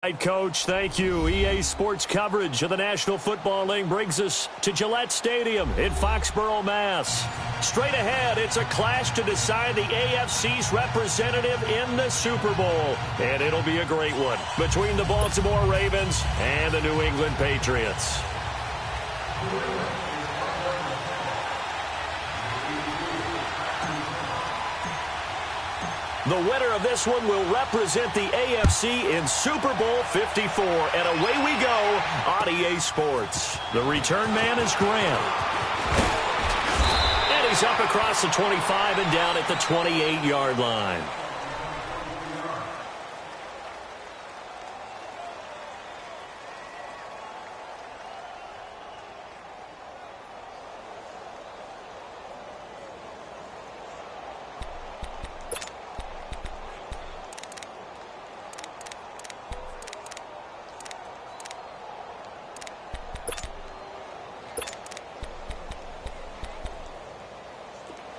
Right, Coach, thank you. EA Sports coverage of the National Football League brings us to Gillette Stadium in Foxborough, Mass. Straight ahead, it's a clash to decide the AFC's representative in the Super Bowl. And it'll be a great one between the Baltimore Ravens and the New England Patriots. The winner of this one will represent the AFC in Super Bowl 54. And away we go on EA Sports. The return man is Graham. And he's up across the 25 and down at the 28-yard line.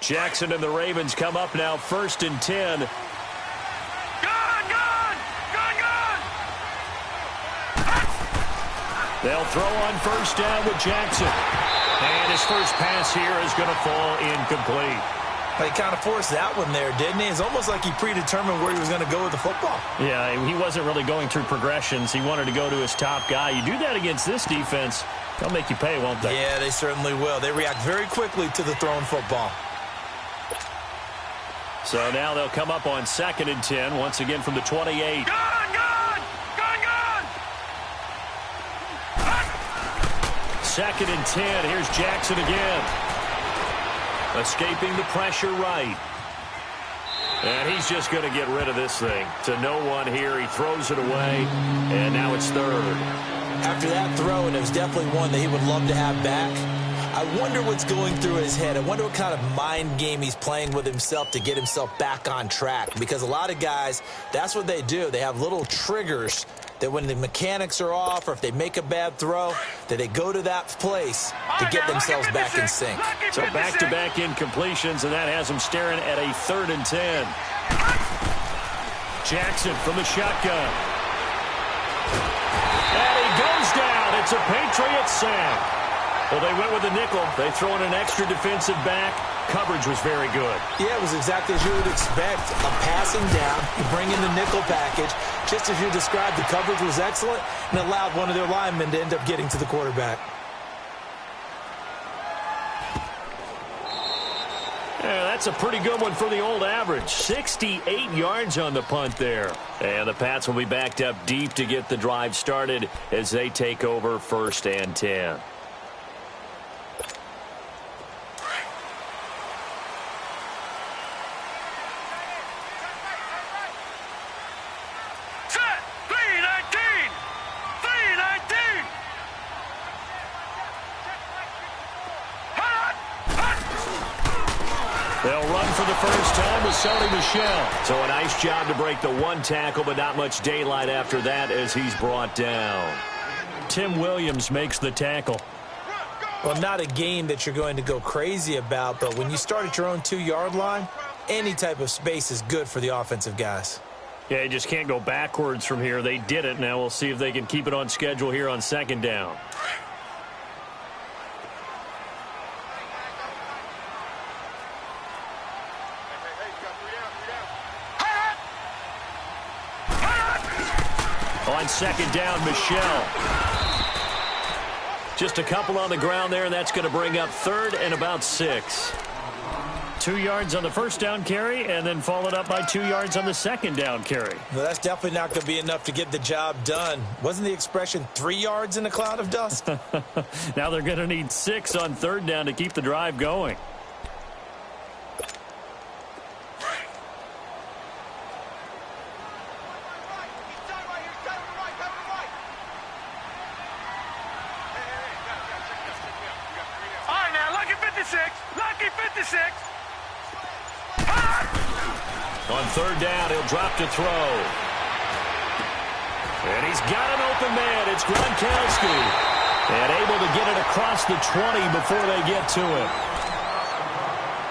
Jackson and the Ravens come up now, 1st and 10. Gone! They'll throw on 1st down with Jackson. And his first pass here is going to fall incomplete. He kind of forced that one there, didn't he? It's almost like he predetermined where he was going to go with the football. Yeah, he wasn't really going through progressions. He wanted to go to his top guy. You do that against this defense, they'll make you pay, won't they? Yeah, they certainly will. They react very quickly to the thrown football. So now they'll come up on 2nd and 10, once again from the 28. Gone! 2nd and 10. Here's Jackson again. Escaping the pressure right. And he's just going to get rid of this thing. To no one here. He throws it away. And now it's 3rd. After that throw, and it was definitely one that he would love to have back, I wonder what's going through his head. I wonder what kind of mind game he's playing with himself to get himself back on track. Because a lot of guys, that's what they do. They have little triggers that when the mechanics are off or if they make a bad throw, that they go to that place to get themselves back in sync. So back-to-back incompletions, and that has him staring at a 3rd and 10. Jackson from the shotgun. And he goes down. It's a Patriots sack. Well, they went with the nickel. They throw in an extra defensive back. Coverage was very good. Yeah, it was exactly as you would expect. A passing down, you bring in the nickel package. Just as you described, the coverage was excellent and allowed one of their linemen to end up getting to the quarterback. Yeah, that's a pretty good one for the old average. 68 yards on the punt there. And the Pats will be backed up deep to get the drive started as they take over 1st and 10. They'll run for the first time with Sony Michel. So a nice job to break the one tackle, but not much daylight after that as he's brought down. Tim Williams makes the tackle. Well, not a game that you're going to go crazy about, but when you start at your own 2-yard line, any type of space is good for the offensive guys. Yeah, you just can't go backwards from here. They did it. Now we'll see if they can keep it on schedule here on 2nd down. On 2nd down, Michel. Just a couple on the ground there, and that's going to bring up 3rd and about 6. 2 yards on the 1st down carry, and then followed up by 2 yards on the 2nd down carry. Well, that's definitely not going to be enough to get the job done. Wasn't the expression 3 yards in a cloud of dust? Now they're going to need 6 on 3rd down to keep the drive going. On 3rd down, he'll drop to throw. And he's got an open man. It's Gronkowski. And able to get it across the 20 before they get to it.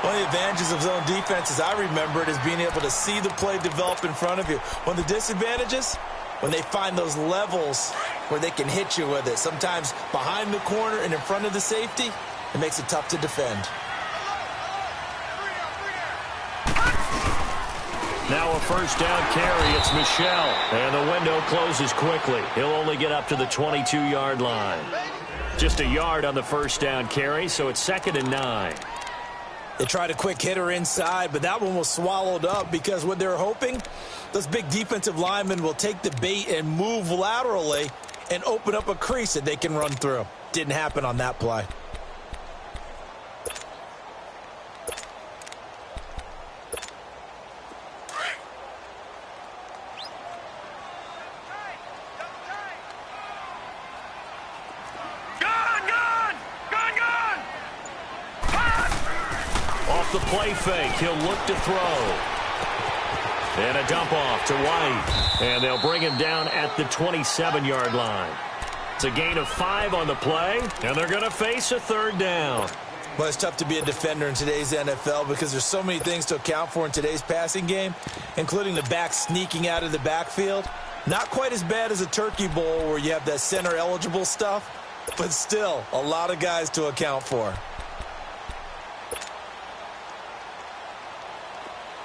One of the advantages of zone defense, as I remember it, is being able to see the play develop in front of you. One of the disadvantages, when they find those levels where they can hit you with it. Sometimes behind the corner and in front of the safety, it makes it tough to defend. Now a first down carry. It's Michel. And the window closes quickly. He'll only get up to the 22-yard line. Just a yard on the first down carry, so it's 2nd and 9. They tried a quick hitter inside, but that one was swallowed up because what they're hoping, those big defensive linemen will take the bait and move laterally and open up a crease that they can run through. Didn't happen on that play. The play fake. He'll look to throw. And a dump off to White. And they'll bring him down at the 27-yard line. It's a gain of 5 on the play, and they're going to face a 3rd down. Well, it's tough to be a defender in today's NFL because there's so many things to account for in today's passing game, including the back sneaking out of the backfield. Not quite as bad as a turkey bowl where you have that center-eligible stuff, but still a lot of guys to account for.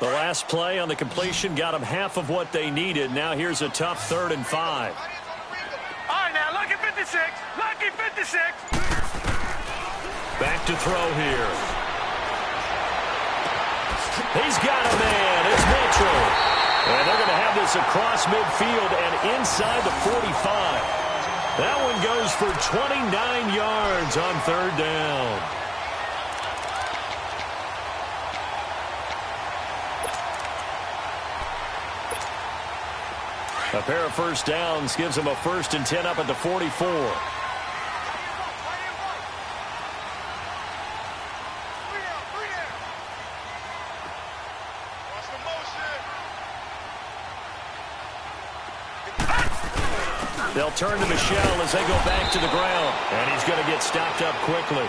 The last play on the completion got them half of what they needed. Now here's a tough 3rd and 5. All right, now, lucky 56. Lucky 56. Back to throw here. He's got a man. It's Mitchell. And they're going to have this across midfield and inside the 45. That one goes for 29 yards on 3rd down. A pair of first downs gives them a 1st and 10 up at the 44. They'll turn to Michel as they go back to the ground. And he's going to get stopped up quickly.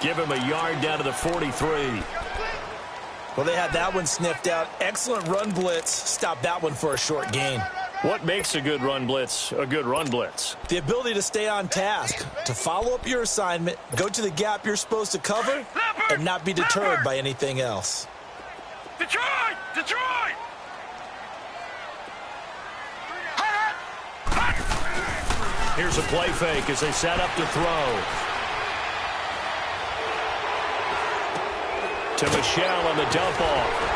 Give him a yard down to the 43. Well, they had that one sniffed out. Excellent run blitz. Stopped that one for a short gain. What makes a good run blitz a good run blitz? The ability to stay on task, to follow up your assignment, go to the gap you're supposed to cover, and not be deterred by anything else. Detroit! Detroit! Here's a play fake as they set up to throw. To Michel on the dump off.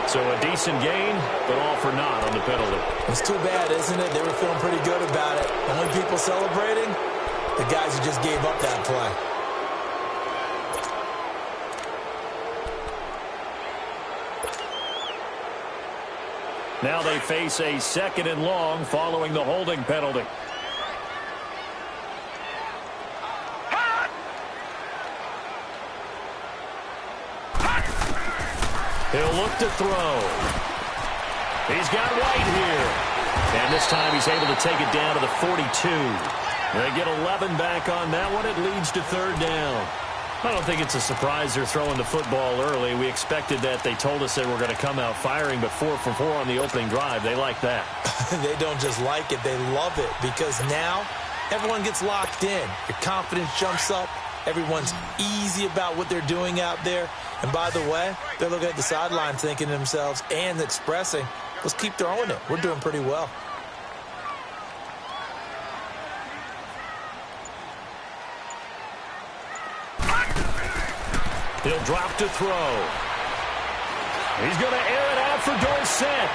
So a decent gain, but all for naught on the penalty. It's too bad, isn't it? They were feeling pretty good about it. The only people celebrating, the guys who just gave up that play. Now they face a 2nd and long following the holding penalty. He'll look to throw. He's got White here. And this time he's able to take it down to the 42. They get 11 back on that one. It leads to 3rd down. I don't think it's a surprise they're throwing the football early. We expected that. They told us they were going to come out firing, but 4 for 4 on the opening drive. They like that. They don't just like it. They love it because now everyone gets locked in. Your confidence jumps up. Everyone's easy about what they're doing out there. And by the way, they're looking at the sideline thinking to themselves and expressing, let's keep throwing it. We're doing pretty well. He'll drop to throw. He's going to air it out for Dorsett.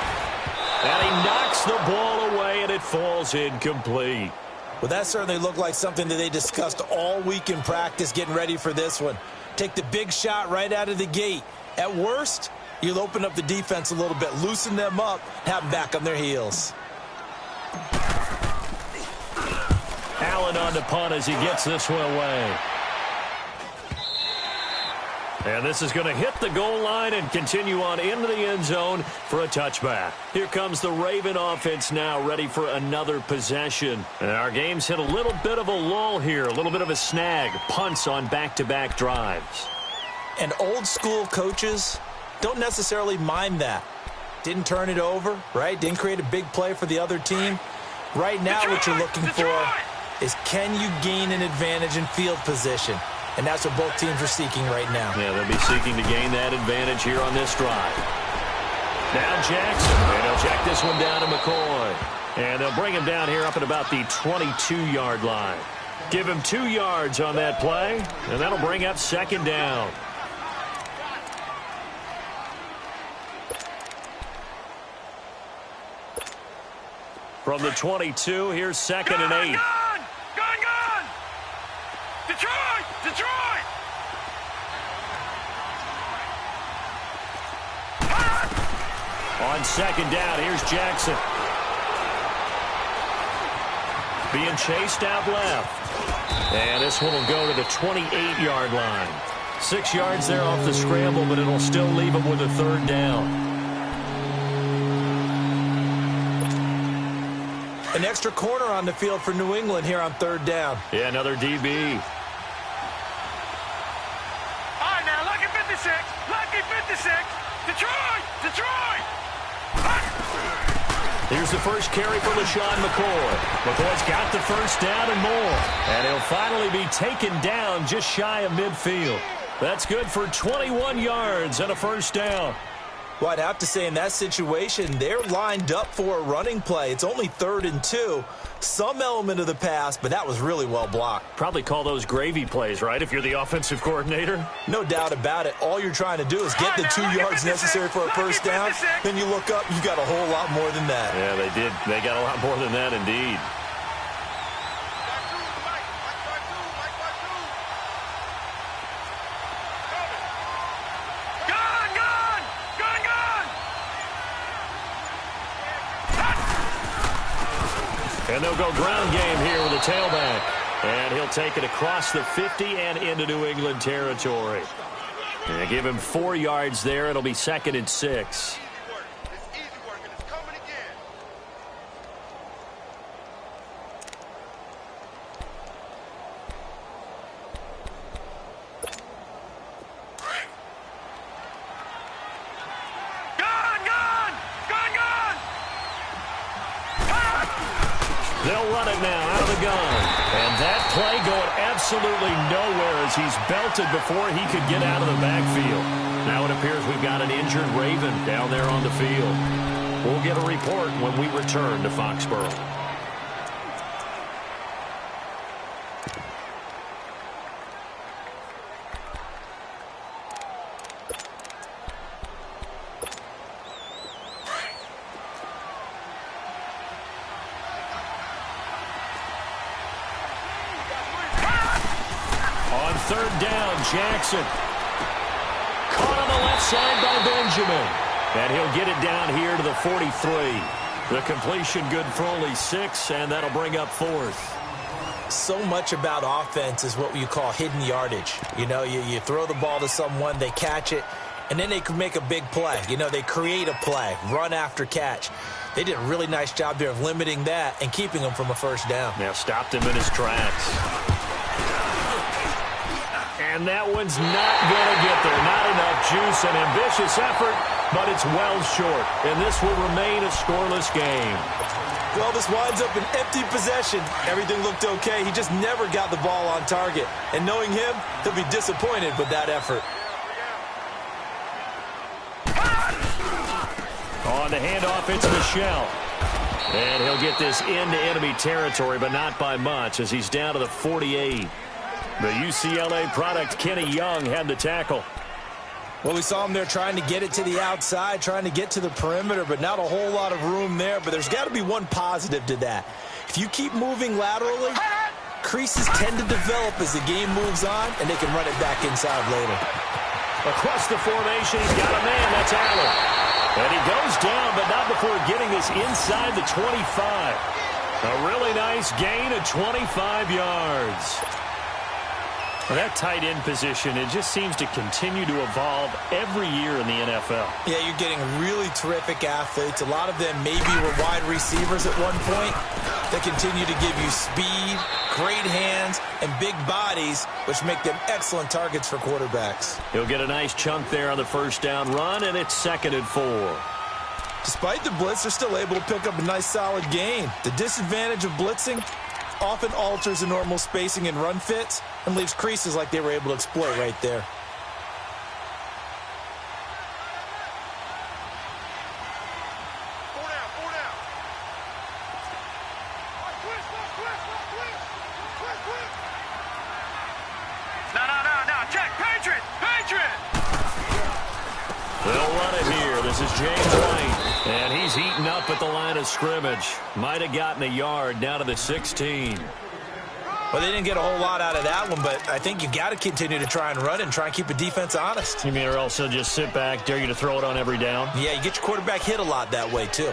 And he knocks the ball away, and it falls incomplete. Well, that certainly looked like something that they discussed all week in practice getting ready for this one. Take the big shot right out of the gate. At worst, you'll open up the defense a little bit, loosen them up, have them back on their heels. Allen on the punt as he gets this one away. And this is going to hit the goal line and continue on into the end zone for a touchback. Here comes the Raven offense now, ready for another possession. And our game's hit a little bit of a lull here, a little bit of a snag. Punts on back-to-back drives. And old school coaches, don't necessarily mind that. Didn't turn it over, right? Didn't create a big play for the other team. Right now, what you're looking for is, can you gain an advantage in field position? And that's what both teams are seeking right now. Yeah, they'll be seeking to gain that advantage here on this drive. Now Jackson, and he'll check this one down to McCoy. And they'll bring him down here up at about the 22-yard line. Give him 2 yards on that play, and that'll bring up second down. From the 22, here's second and 8. Gone! Detroit! Detroit! On second down, here's Jackson. Being chased out left. And this one will go to the 28-yard line. 6 yards there off the scramble, but it'll still leave him with a third down. An extra corner on the field for New England here on third down. Yeah, another DB. All right, now, lucky 56. Lucky 56. Detroit! Detroit! Here's the first carry for LaShawn McCoy. McCoy's got the first down and more. And he'll finally be taken down just shy of midfield. That's good for 21 yards and a first down. Well, I'd have to say in that situation, they're lined up for a running play. It's only 3rd and 2. Some element of the pass, but that was really well blocked. Probably call those gravy plays, right, if you're the offensive coordinator? No doubt about it. All you're trying to do is get the 2 yards necessary for a first down. Then you look up, you got a whole lot more than that. Yeah, they did. They got a lot more than that, indeed. And they'll go ground game here with a tailback. And he'll take it across the 50 and into New England territory. And give him 4 yards there. It'll be 2nd and 6. They'll run it now out of the gun. And that play going absolutely nowhere as he's belted before he could get out of the backfield. Now it appears we've got an injured Raven down there on the field. We'll get a report when we return to Foxborough. Third down, Jackson. Caught on the left side by Benjamin. And he'll get it down here to the 43. The completion good for only 6, and that'll bring up 4th. So much about offense is what you call hidden yardage. You know, you throw the ball to someone, they catch it, and then they can make a big play. You know, they create a play, run after catch. They did a really nice job there of limiting that and keeping him from a first down. Now stopped him in his tracks. And that one's not going to get there. Not enough juice. An ambitious effort, but it's well short. And this will remain a scoreless game. Well, this winds up an empty possession. Everything looked okay. He just never got the ball on target. And knowing him, he'll be disappointed with that effort. On the handoff, it's Michelle. And he'll get this into enemy territory, but not by much as he's down to the 48. The UCLA product, Kenny Young, had the tackle. Well, we saw him there trying to get it to the outside, trying to get to the perimeter, but not a whole lot of room there. But there's got to be one positive to that. If you keep moving laterally, creases tend to develop as the game moves on, and they can run it back inside later. Across the formation, he's got a man. That's Allen. And he goes down, but not before getting this inside the 25. A really nice gain of 25 yards. Well, that tight end position, it just seems to continue to evolve every year in the NFL. Yeah, you're getting really terrific athletes. A lot of them maybe were wide receivers at one point. They continue to give you speed, great hands, and big bodies, which make them excellent targets for quarterbacks. He'll get a nice chunk there on the first down run, and it's 2nd and 4. Despite the blitz, they're still able to pick up a nice solid gain. The disadvantage of blitzing often alters the normal spacing and run fits and leaves creases like they were able to exploit right there. No. Check. Patriots. They'll run it here. This is James White. And he's eaten up at the line of scrimmage. Might have gotten a yard down to the 16. Well, they didn't get a whole lot out of that one, but I think you got to continue to try and run and try and keep the defense honest. You mean or else they'll just sit back, dare you to throw it on every down? Yeah, you get your quarterback hit a lot that way, too.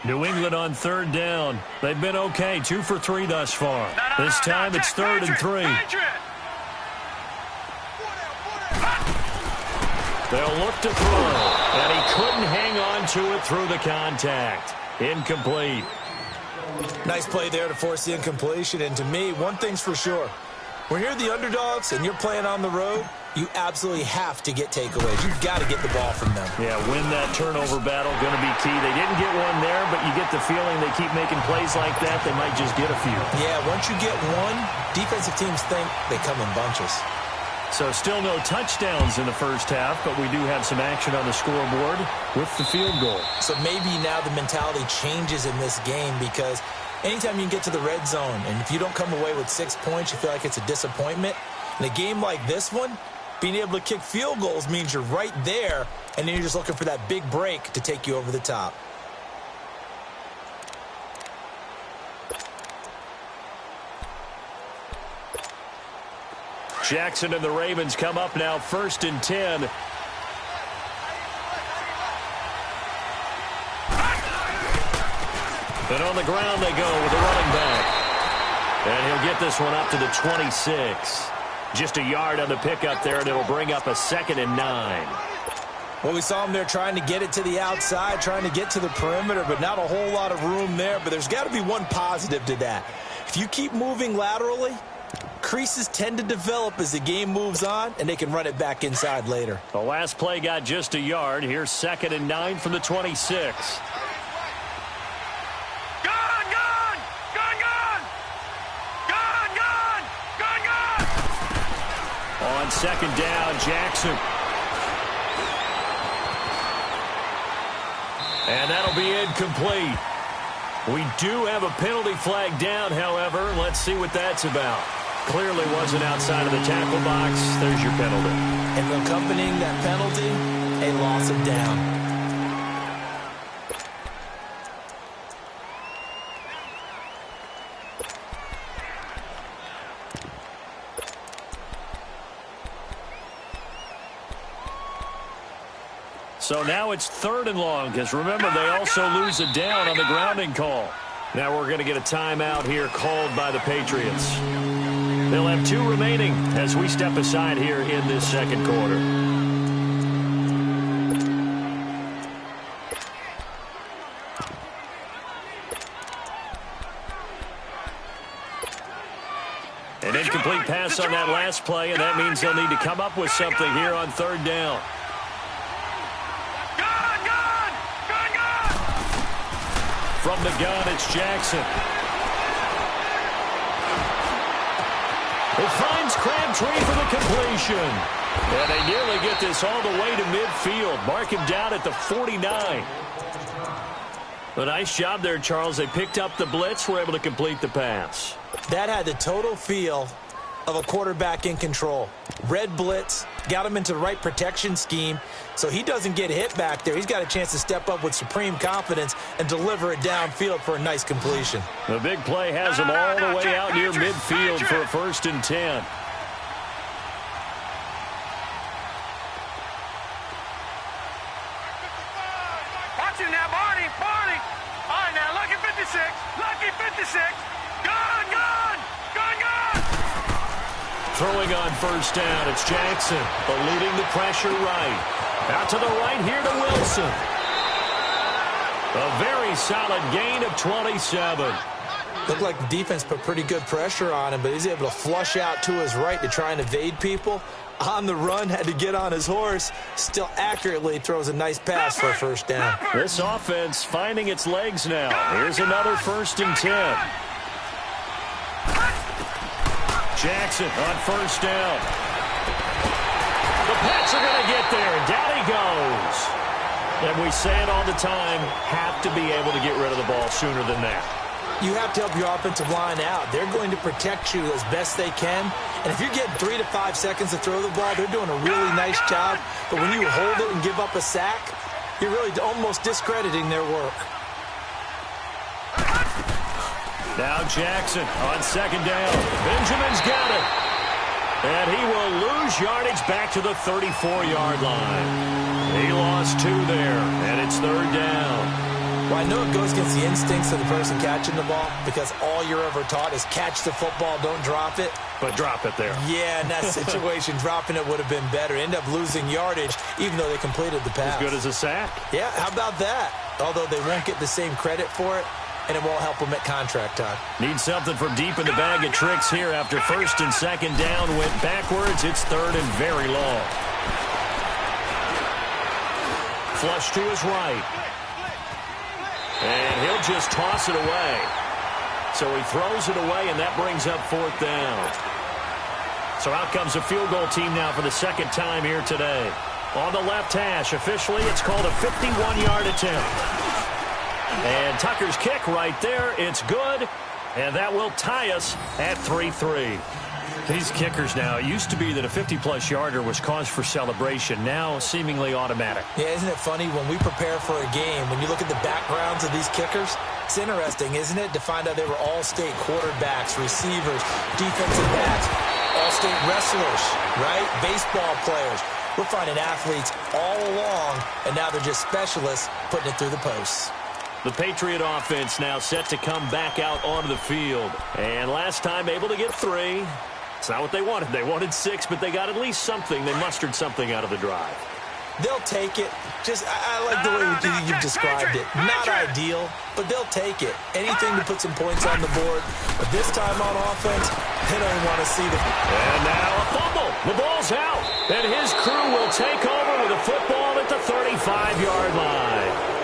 New England on 3rd down. They've been okay, 2 for 3 thus far. This time it's 3rd and 3. They'll look to throw, and he couldn't hang on to it through the contact. Incomplete. Nice play there to force the incompletion, and to me, one thing's for sure. When you're the underdogs and you're playing on the road, you absolutely have to get takeaways. You've got to get the ball from them. Yeah, win that turnover battle, going to be key. They didn't get one there, but you get the feeling they keep making plays like that, they might just get a few. Yeah, once you get one, defensive teams think they come in bunches. So still no touchdowns in the first half, but we do have some action on the scoreboard with the field goal. So maybe now the mentality changes in this game because anytime you can get to the red zone, and if you don't come away with 6 points, you feel like it's a disappointment. In a game like this one, being able to kick field goals means you're right there, and then you're just looking for that big break to take you over the top. Jackson and the Ravens come up now 1st and 10. And on the ground they go with the running back. And he'll get this one up to the 26. Just a yard on the pickup there, and it'll bring up a 2nd and 9. Well, we saw him there trying to get it to the outside, trying to get to the perimeter, but not a whole lot of room there. But there's got to be one positive to that. If you keep moving laterally, creases tend to develop as the game moves on, and they can run it back inside later. The last play got just a yard. Here's 2nd and 9 from the 26. On 2nd down, Jackson. And that'll be incomplete. We do have a penalty flag down, however. Let's see what that's about. Clearly wasn't outside of the tackle box. There's your penalty. And accompanying that penalty, a loss of down. So now it's 3rd and long, because remember, they also lose a down on the grounding call. Now we're going to get a timeout here called by the Patriots. They'll have 2 remaining as we step aside here in this 2nd quarter. An incomplete pass on that last play, and that means they'll need to come up with something here on 3rd down. From the gun, it's Jackson. It finds Crabtree for the completion. And they nearly get this all the way to midfield. Mark him down at the 49. A nice job there, Charles. They picked up the blitz, were able to complete the pass. That had the total feel of a quarterback in control. Red blitz, got him into the right protection scheme, so he doesn't get hit back there. He's got a chance to step up with supreme confidence and deliver it downfield for a nice completion. The big play has him all the way out near midfield for a 1st and 10. Watch him now, Barney. All right, now, lucky 56. Gun. throwing on first down. It's Jackson, eluding the pressure right. Out to the right here to Wilson. A very solid gain of 27. Looked like the defense put pretty good pressure on him, but he's able to flush out to his right to try and evade people. On the run, had to get on his horse. Still accurately throws a nice pass for a first down. This offense finding its legs now. Here's another 1st and 10. Jackson on first down. The Pats are going to get there, and down he goes. And we say it all the time, have to be able to get rid of the ball sooner than that. You have to help your offensive line out. They're going to protect you as best they can. And if you're getting 3 to 5 seconds to throw the ball, they're doing a really nice job. But when you hold it and give up a sack, you're really almost discrediting their work. Now Jackson on second down. Benjamin's got it. And he will lose yardage back to the 34-yard line. He lost 2 there, and it's 3rd down. Well, I know it goes against the instincts of the person catching the ball because all you're ever taught is catch the football, don't drop it. But drop it there. Yeah, in that situation, dropping it would have been better. End up losing yardage, even though they completed the pass. As good as a sack. Yeah, how about that? Although they won't get the same credit for it, and it won't help them at contract time. Need something from deep in the bag of tricks here after 1st and 2nd down. Went backwards. It's 3rd and very long. Flush to his right. And he'll just toss it away. So he throws it away, and that brings up 4th down. So out comes a field goal team now for the 2nd time here today. On the left hash, officially it's called a 51-yard attempt. And Tucker's kick right there, it's good. And that will tie us at 3-3. These kickers now, it used to be that a 50-plus yarder was cause for celebration. Now seemingly automatic. Yeah, isn't it funny when we prepare for a game, when you look at the backgrounds of these kickers, it's interesting, isn't it, to find out they were all-state quarterbacks, receivers, defensive backs, all-state wrestlers, right? Baseball players. We're finding athletes all along, and now they're just specialists putting it through the posts. The Patriot offense now set to come back out onto the field. And last time able to get 3. It's not what they wanted. They wanted 6, but they got at least something. They mustered something out of the drive. They'll take it. Just, I like the way you described it. Not ideal, but they'll take it. Anything to put some points on the board. But this time on offense, they don't want to see the... And now a fumble. The ball's out. And his crew will take over with a football at the 35-yard line.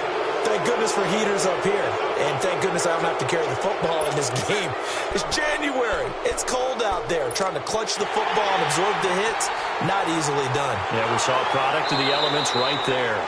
Thank goodness for heaters up here. And thank goodness I don't have to carry the football in this game. It's January. It's cold out there. Trying to clutch the football and absorb the hits, not easily done. Yeah, we saw a product of the elements right there.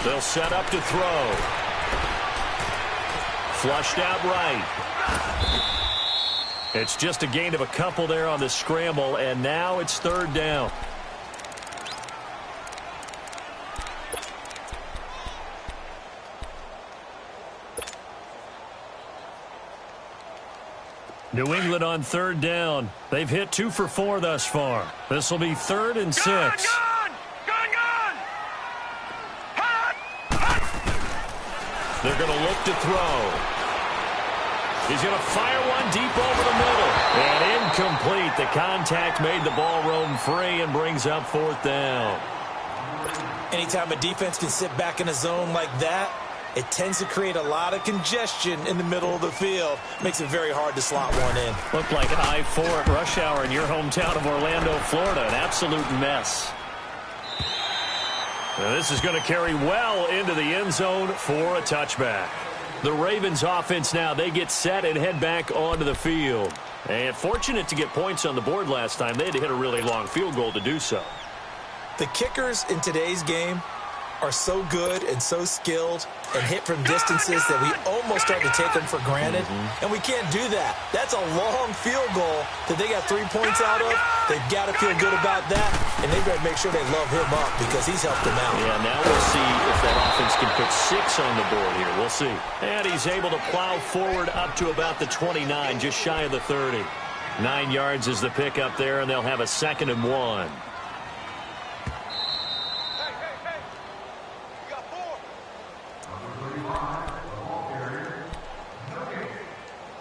They'll set up to throw. Flushed out right. It's just a gain of a couple there on the scramble, and now it's 3rd down. New England on 3rd down. They've hit 2 for 4 thus far. This will be 3rd and 6. They're going to look to throw. He's going to fire one deep over the middle. And incomplete. The contact made the ball roam free and brings up 4th down. Anytime a defense can sit back in a zone like that, it tends to create a lot of congestion in the middle of the field. Makes it very hard to slot one in. Looked like I-4 at rush hour in your hometown of Orlando, Florida. An absolute mess. Now this is going to carry well into the end zone for a touchback. The Ravens offense now, they get set and head back onto the field. And fortunate to get points on the board last time. They had to hit a really long field goal to do so. The kickers in today's game are so good and so skilled and hit from distances that we almost start to take them for granted, and we can't do that. That's a long field goal that they got 3 points out of. They've got to feel good about that, and they better make sure they love him up because he's helped them out. Yeah, now we'll see if that offense can put 6 on the board here. We'll see. And he's able to plow forward up to about the 29, just shy of the 30. 9 yards is the pickup there, and they'll have a 2nd and 1.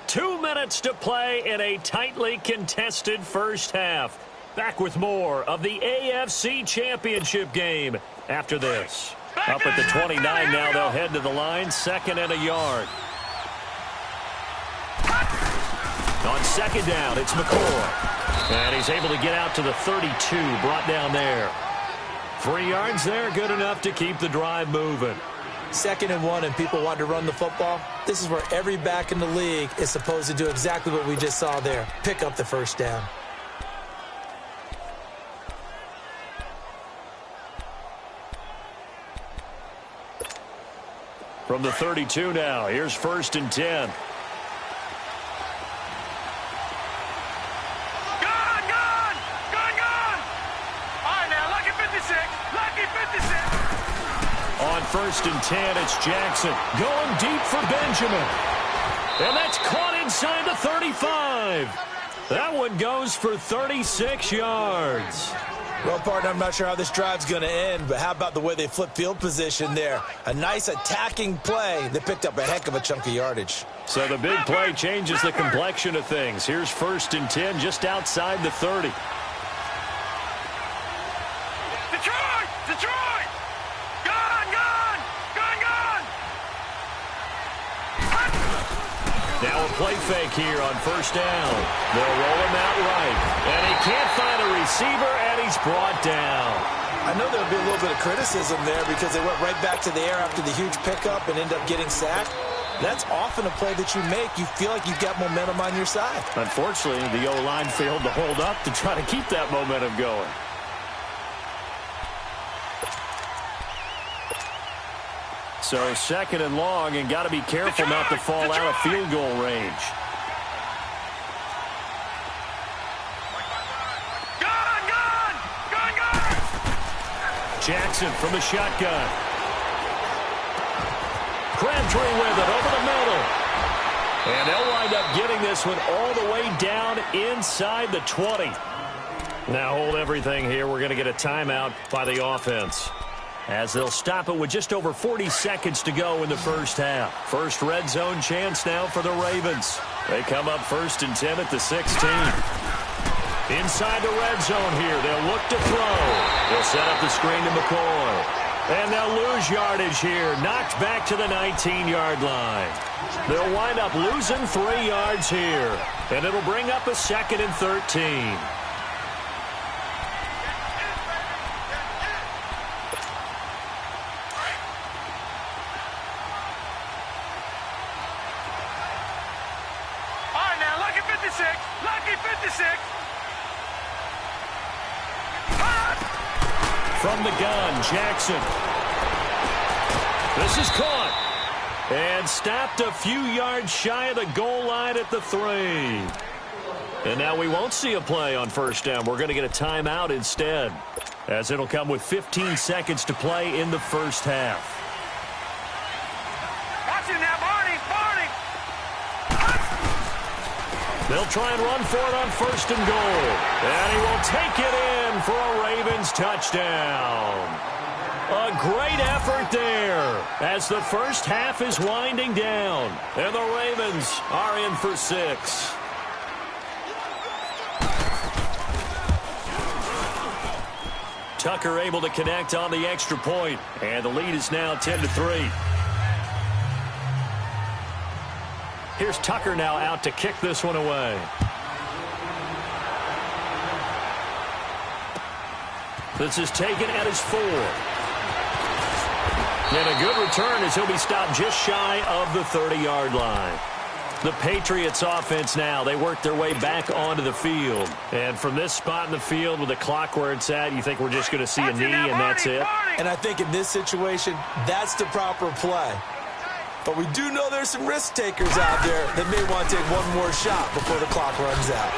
2 minutes to play in a tightly contested first half. Back with more of the AFC Championship game after this. Up at the 29 now, they'll head to the line, 2nd and a yard. On 2nd down, it's McCoy. And he's able to get out to the 32, brought down there. 3 yards there, good enough to keep the drive moving. 2nd and 1 and people want to run the football. This is where every back in the league is supposed to do exactly what we just saw there. Pick up the first down. From the 32 now, here's 1st and 10. On 1st and 10, it's Jackson going deep for Benjamin. And that's caught inside the 35. That one goes for 36 yards. Well, partner, I'm not sure how this drive's going to end, but how about the way they flip field position there? A nice attacking play that picked up a heck of a chunk of yardage. So the big play changes the complexion of things. Here's 1st and 10 just outside the 30. Detroit! Detroit! Gone! Gone! Gone! Gone! Now a play fake here on 1st down. They'll roll him out right. And he can't find a receiver, and he's brought down. I know there'll be a little bit of criticism there because they went right back to the air after the huge pickup and end up getting sacked. That's often a play that you make. You feel like you've got momentum on your side. Unfortunately, the O-line failed to hold up to try to keep that momentum going. So 2nd and long, and got to be careful not to fall out of field goal range. Gone! Gone! Gone! Gone! Jackson from the shotgun. Crabtree with it over the middle. And they'll wind up getting this one all the way down inside the 20. Now hold everything here. We're going to get a timeout by the offense, as they'll stop it with just over 40 seconds to go in the first half. First red zone chance now for the Ravens. They come up 1st and 10 at the 16. Inside the red zone here, they'll look to throw. They'll set up the screen to McCoy. And they'll lose yardage here, knocked back to the 19-yard line. They'll wind up losing 3 yards here, and it'll bring up a 2nd and 13. From the gun, Jackson. This is caught. And stopped a few yards shy of the goal line at the 3. And now we won't see a play on 1st down. We're going to get a timeout instead, as it'll come with 15 seconds to play in the first half. Watch him now, Barney! Barney! They'll try and run for it on 1st and goal. And he will take it in for a Ravens touchdown. A great effort there as the first half is winding down. And the Ravens are in for 6. Tucker able to connect on the extra point. And the lead is now 10-3. Here's Tucker now out to kick this one away. This is taken at his 4. And a good return as he'll be stopped just shy of the 30-yard line. The Patriots offense now. They work their way back onto the field. And from this spot in the field with the clock where it's at, you think we're just going to see a knee and that's it? And I think in this situation, that's the proper play. But we do know there's some risk takers out there that may want to take one more shot before the clock runs out.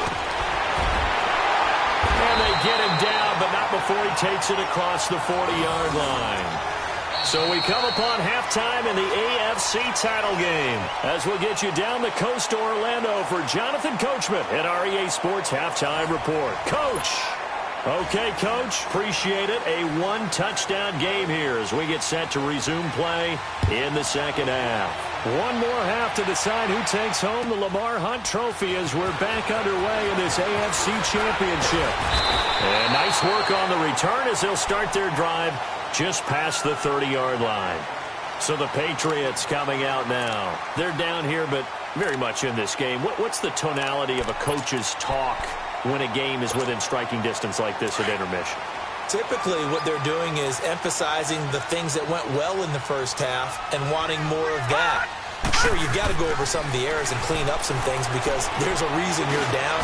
And they get him down, but not before he takes it across the 40-yard line. So we come upon halftime in the AFC title game as we'll get you down the coast to Orlando for Jonathan Coachman at our EA Sports Halftime Report. Coach! Okay, Coach, appreciate it. A one-touchdown game here as we get set to resume play in the second half. One more half to decide who takes home the Lamar Hunt Trophy as we're back underway in this AFC Championship. And nice work on the return as they'll start their drive just past the 30-yard line. So the Patriots coming out now. They're down here, but very much in this game. What's the tonality of a coach's talk when a game is within striking distance like this at intermission? Typically, what they're doing is emphasizing the things that went well in the first half and wanting more of that. Sure, you've got to go over some of the errors and clean up some things because there's a reason you're down.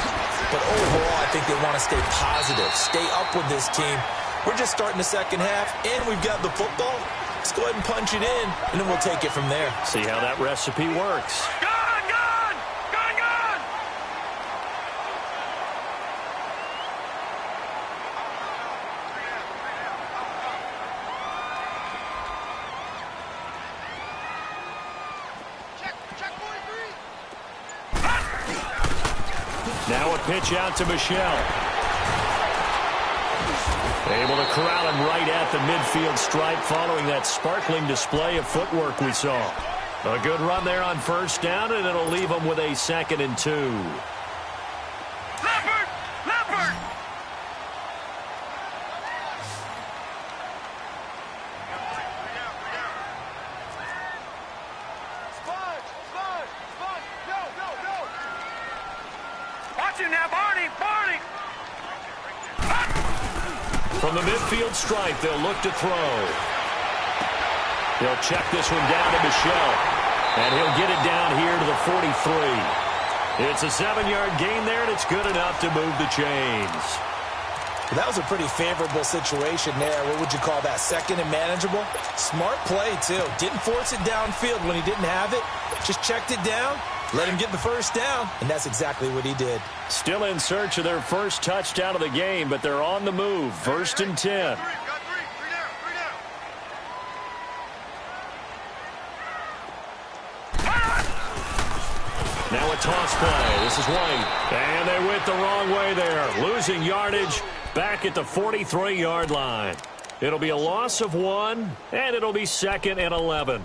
But overall, I think they want to stay positive, stay up with this team. We're just starting the second half, and we've got the football. Let's go ahead and punch it in, and then we'll take it from there. See how that recipe works. Now a pitch out to Michelle. Able to corral him right at the midfield stripe following that sparkling display of footwork we saw. A good run there on first down, and it'll leave him with a 2nd and 2. Leopard! Leopard! Sponge! Sponge! Sponge! Go! Go! Go! Watch him now, Barney! Barney! From the midfield stripe, they'll look to throw. He'll check this one down to Michelle, and he'll get it down here to the 43. It's a 7-yard gain there, and it's good enough to move the chains. That was a pretty favorable situation there. What would you call that? Second and manageable? Smart play, too. Didn't force it downfield when he didn't have it. Just checked it down. Let him get the first down, and that's exactly what he did. Still in search of their first touchdown of the game, but they're on the move. 1st and 10. Now a toss play. This is White. And they went the wrong way there. Losing yardage back at the 43-yard line. It'll be a loss of 1, and it'll be 2nd and 11.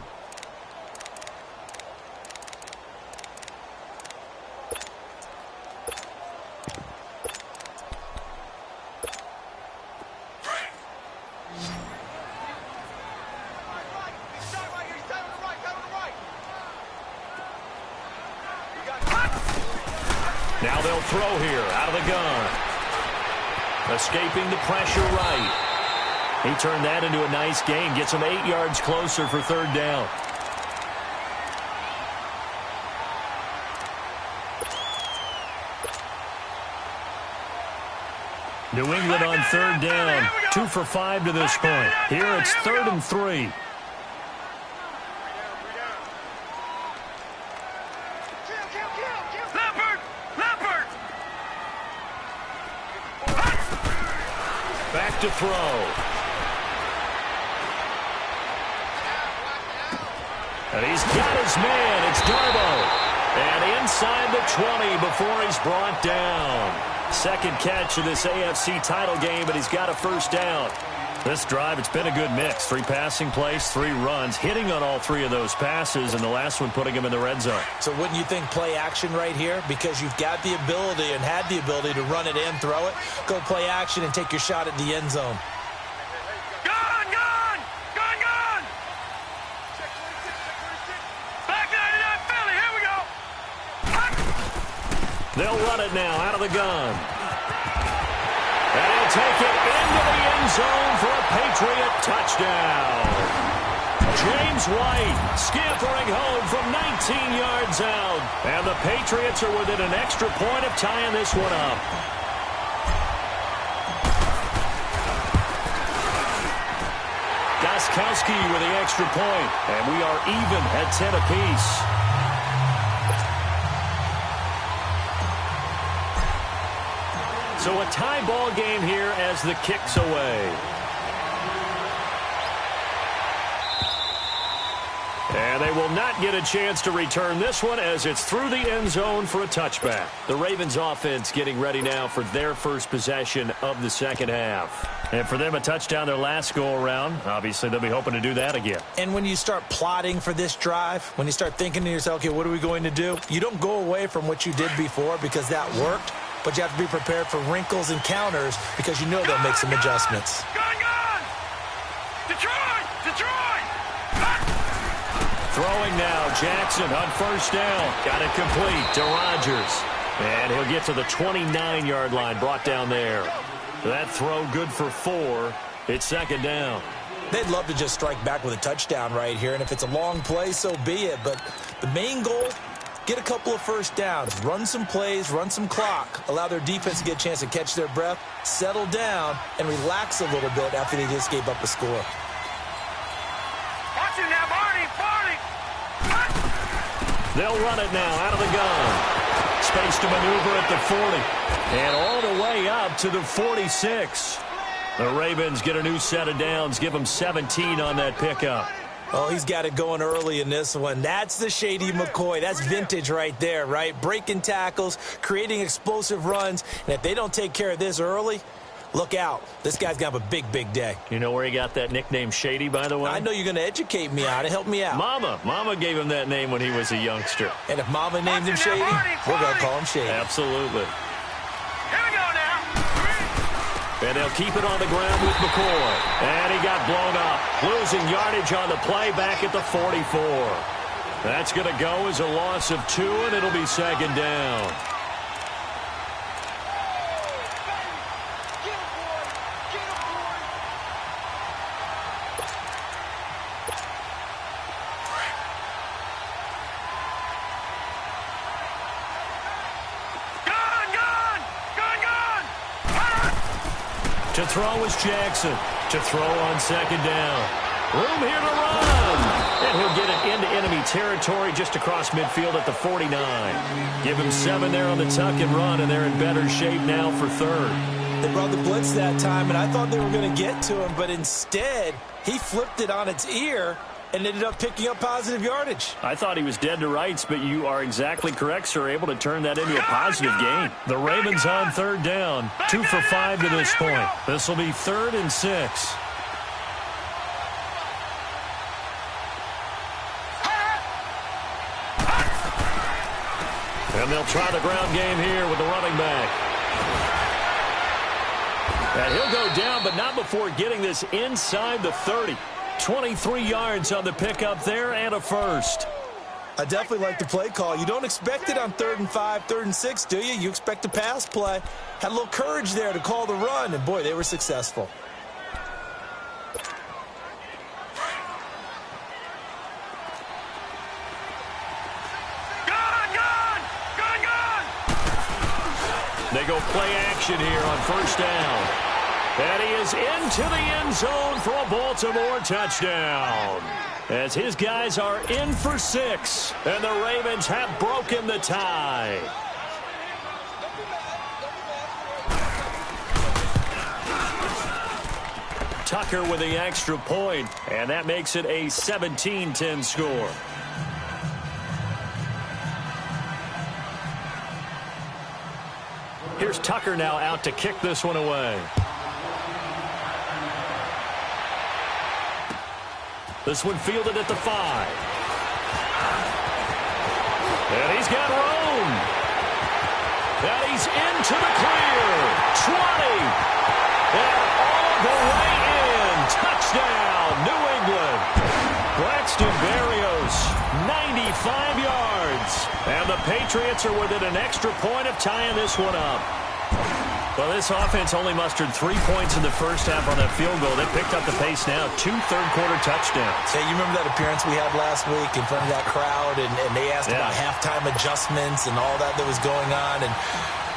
Now they'll throw here out of the gun. Escaping the pressure right. He turned that into a nice gain. Gets him 8 yards closer for 3rd down. New England on 3rd down. 2 for 5 to this point. Here it's 3rd and 3. Back to throw. And he's got his man. It's Darbo. And inside the 20 before he's brought down. 2nd catch of this AFC title game, but he's got a 1st down. This drive, it's been a good mix. 3 passing plays, 3 runs, hitting on all 3 of those passes, and the last one putting him in the red zone. So wouldn't you think play action right here? Because you've got the ability and had the ability to run it and throw it. Go play action and take your shot at the end zone. Gone! Gone! Gone! Gone! Back 99 Philly, here we go! They'll run it now out of the gun. And he'll take it into the end zone for a Patriot touchdown. James White scampering home from 19 yards out. And the Patriots are within an extra point of tying this one up. Gostkowski with the extra point. And we are even at 10 apiece. So a tie ball game here as the kick's away. And they will not get a chance to return this one as it's through the end zone for a touchback. The Ravens offense getting ready now for their first possession of the second half. And for them, a touchdown their last go-around. Obviously, they'll be hoping to do that again. And when you start plotting for this drive, when you start thinking to yourself, okay, what are we going to do? You don't go away from what you did before because that worked, but you have to be prepared for wrinkles and counters because you know they'll make some adjustments. Gun! Detroit! Throwing now, Jackson on first down. Got it complete to Rodgers. And he'll get to the 29-yard line, brought down there. That throw good for 4. It's second down. They'd love to just strike back with a touchdown right here, and if it's a long play, so be it. But the main goal, get a couple of first downs, run some plays, run some clock, allow their defense to get a chance to catch their breath, settle down, and relax a little bit after they just gave up a score. Watch it now, Barney! They'll run it now out of the gun. Space to maneuver at the 40. And all the way up to the 46. The Ravens get a new set of downs, give them 17 on that pickup. Oh, he's got it going early in this one. That's the Shady McCoy. That's vintage right there, right? Breaking tackles, creating explosive runs. And if they don't take care of this early, look out. This guy's going to have a big, big day. You know where he got that nickname Shady, by the way? I know you're going to educate me on it. Help me out. Mama gave him that name when he was a youngster. And if Mama named him Shady, we're going to call him Shady. Absolutely. Here we go now. And they'll keep it on the ground with McCoy. And he got blown up. Losing yardage on the play back at the 44. That's going to go as a loss of 2, and it'll be second down. To throw is Jackson. To throw on second down. Room here to run. And he'll get it into enemy territory just across midfield at the 49. Give him 7 there on the tuck and run, and they're in better shape now for third. They brought the blitz that time, and I thought they were going to get to him, but instead he flipped it on its ear and ended up picking up positive yardage. I thought he was dead to rights, but you are exactly correct, sir. Able to turn that into a positive gain. The Ravens on third down. 2 for 5 to this point. This will be 3rd and 6. And they'll try the ground game here with the running back. And he'll go down, but not before getting this inside the 30. 23 yards on the pickup there and a first. I definitely like the play call. You don't expect it on 3rd and 5, 3rd and 6, do you? You expect a pass play. Had a little courage there to call the run, and boy, they were successful. They go play action here on first down. And he is into the end zone for a Baltimore touchdown. As his guys are in for 6. And the Ravens have broken the tie. Tucker with the extra point. And that makes it a 17-10 score. Here's Tucker now out to kick this one away. This one fielded at the 5. And he's got room. And he's into the clear. 20. And all the way in. Touchdown, New England. Braxton Berrios, 95 yards. And the Patriots are within an extra point of tying this one up. Well, this offense only mustered 3 points in the first half on that field goal. They picked up the pace now. 2 third-quarter touchdowns. Hey, you remember that appearance we had last week in front of that crowd, and they asked about halftime adjustments and all that was going on, and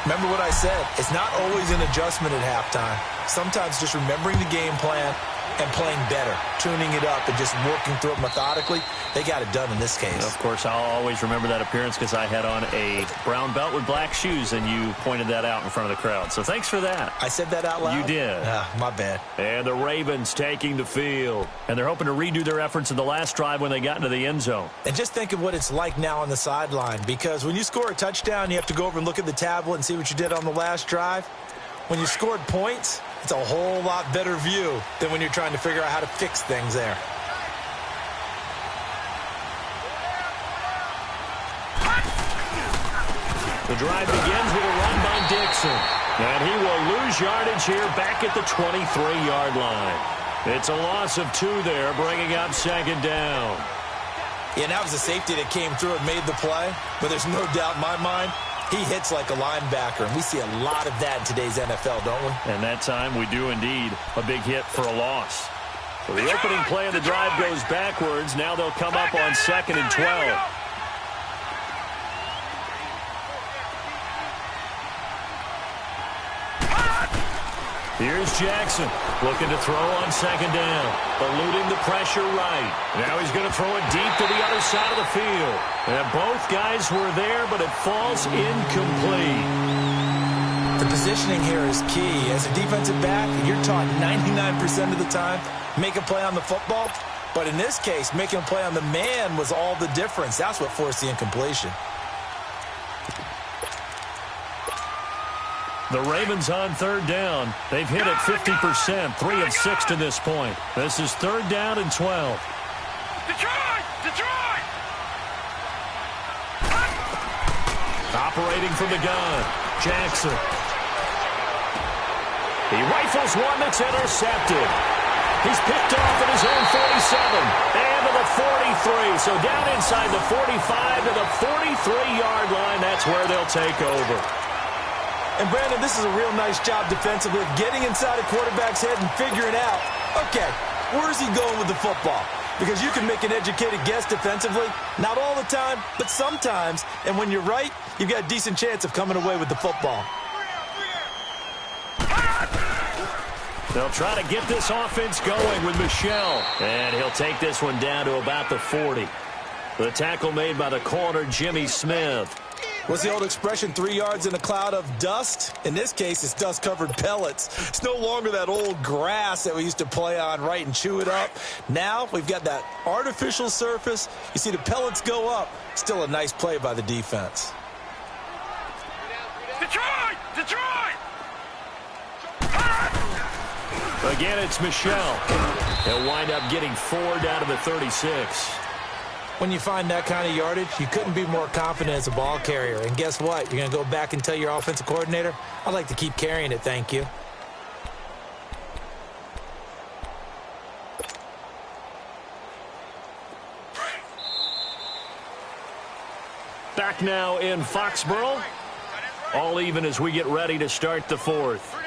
remember what I said. It's not always an adjustment at halftime. Sometimes just remembering the game plan and playing better, tuning it up and just working through it methodically. They got it done in this case. Of course, I'll always remember that appearance because I had on a brown belt with black shoes, and you pointed that out in front of the crowd. So thanks for that. I said that out loud? You did. My bad. And the Ravens taking the field. And they're hoping to redo their efforts in the last drive when they got into the end zone. And just think of what it's like now on the sideline, because when you score a touchdown, you have to go over and look at the tablet and see what you did on the last drive. When you scored points, it's a whole lot better view than when you're trying to figure out how to fix things there. The drive begins with a run by Dixon. And he will lose yardage here back at the 23-yard line. It's a loss of 2 there, bringing up second down. Yeah, and that was a safety that came through and made the play. But there's no doubt in my mind, he hits like a linebacker, and we see a lot of that in today's NFL, don't we? And that time we do indeed. A big hit for a loss. So the opening play of the drive goes backwards. Now they'll come up on 2nd and 12. Here's Jackson looking to throw on 2nd down, eluding the pressure right. Now he's going to throw it deep to the other side of the field. And both guys were there, but it falls incomplete. The positioning here is key. As a defensive back, you're taught 99% of the time, make a play on the football. But in this case, making a play on the man was all the difference. That's what forced the incompletion. The Ravens on 3rd down. They've hit it 50%, 3 of 6 to this point. This is 3rd down and 12. Detroit! Detroit! Operating from the gun, Jackson. He rifles one that's intercepted. He's picked off at his own 47 and to the 43. So down inside the 45 to the 43-yard line. That's where they'll take over. And, Brandon, this is a real nice job defensively of getting inside a quarterback's head and figuring out, okay, where's he going with the football? Because you can make an educated guess defensively, not all the time, but sometimes. And when you're right, you've got a decent chance of coming away with the football. They'll try to get this offense going with Michel. And he'll take this one down to about the 40. The tackle made by the corner, Jimmy Smith. What's the old expression, 3 yards in a cloud of dust? In this case, it's dust-covered pellets. It's no longer that old grass that we used to play on, right, and chew it up. Now we've got that artificial surface. You see the pellets go up. Still a nice play by the defense. Detroit! Detroit! Again, it's Michel. He'll wind up getting 4 down to the 36. When you find that kind of yardage, you couldn't be more confident as a ball carrier. And guess what? You're going to go back and tell your offensive coordinator, I'd like to keep carrying it, thank you. Back now in Foxborough. All even as we get ready to start the 4th.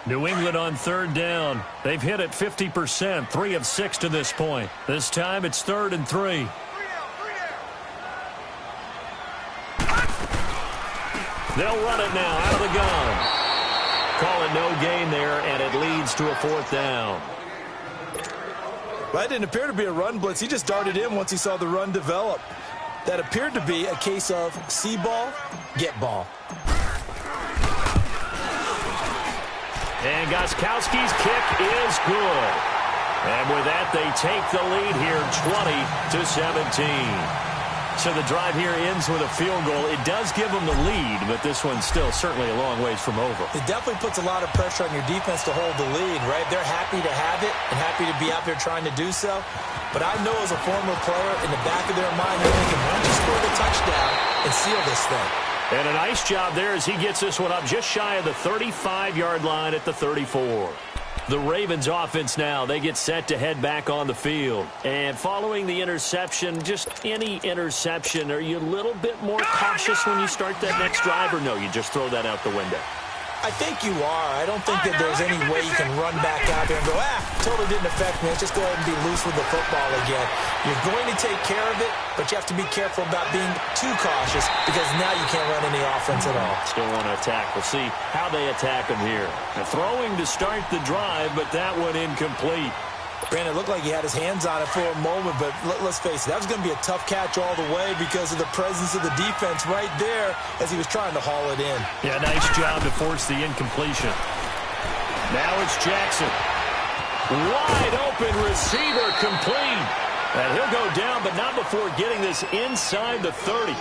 New England on 3rd down. They've hit it 50%, 3 of 6 to this point. This time it's 3rd and 3. They'll run it now out of the gun. Call it no gain there, and it leads to a 4th down. Well, that didn't appear to be a run blitz. He just darted in once he saw the run develop. That appeared to be a case of see ball, get ball. And Gostkowski's kick is good. And with that, they take the lead here 20-17. So the drive here ends with a field goal. It does give them the lead, but this one's still certainly a long ways from over. It definitely puts a lot of pressure on your defense to hold the lead, right? They're happy to have it and happy to be out there trying to do so. But I know as a former player, in the back of their mind, they're thinking, why don't you score the touchdown and seal this thing? And a nice job there as he gets this one up just shy of the 35-yard line at the 34. The Ravens offense now, they get set to head back on the field. And following the interception, just any interception, are you a little bit more cautious when you start that next drive, or no, you just throw that out the window? I think you are. I don't think that there's any way you can run back out there and go, totally didn't affect me. Let's just go ahead and be loose with the football again. You're going to take care of it, but you have to be careful about being too cautious because now you can't run any offense at all. Still want to attack. We'll see how they attack him here. They're throwing to start the drive, but that one incomplete. Brandon, it looked like he had his hands on it for a moment, but let's face it, that was going to be a tough catch all the way because of the presence of the defense right there as he was trying to haul it in. Yeah, nice job to force the incompletion. Now it's Jackson. Wide open receiver complete. And he'll go down, but not before getting this inside the 30.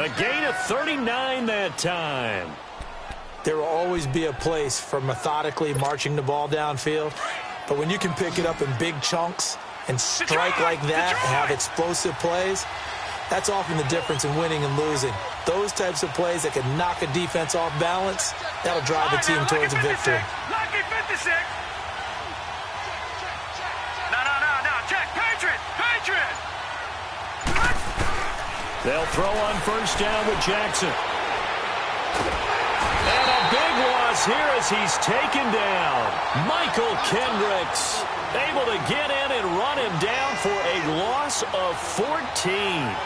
A gain of 39 that time. There will always be a place for methodically marching the ball downfield. But when you can pick it up in big chunks and strike like that and have explosive plays, that's often the difference in winning and losing. Those types of plays that can knock a defense off balance, that'll drive a team towards a victory. Lucky 56. No. Check. Patriots. They'll throw on first down with Jackson. And a big loss here as he's taken down. Michael Kendricks able to get in and run him down for a loss of 14.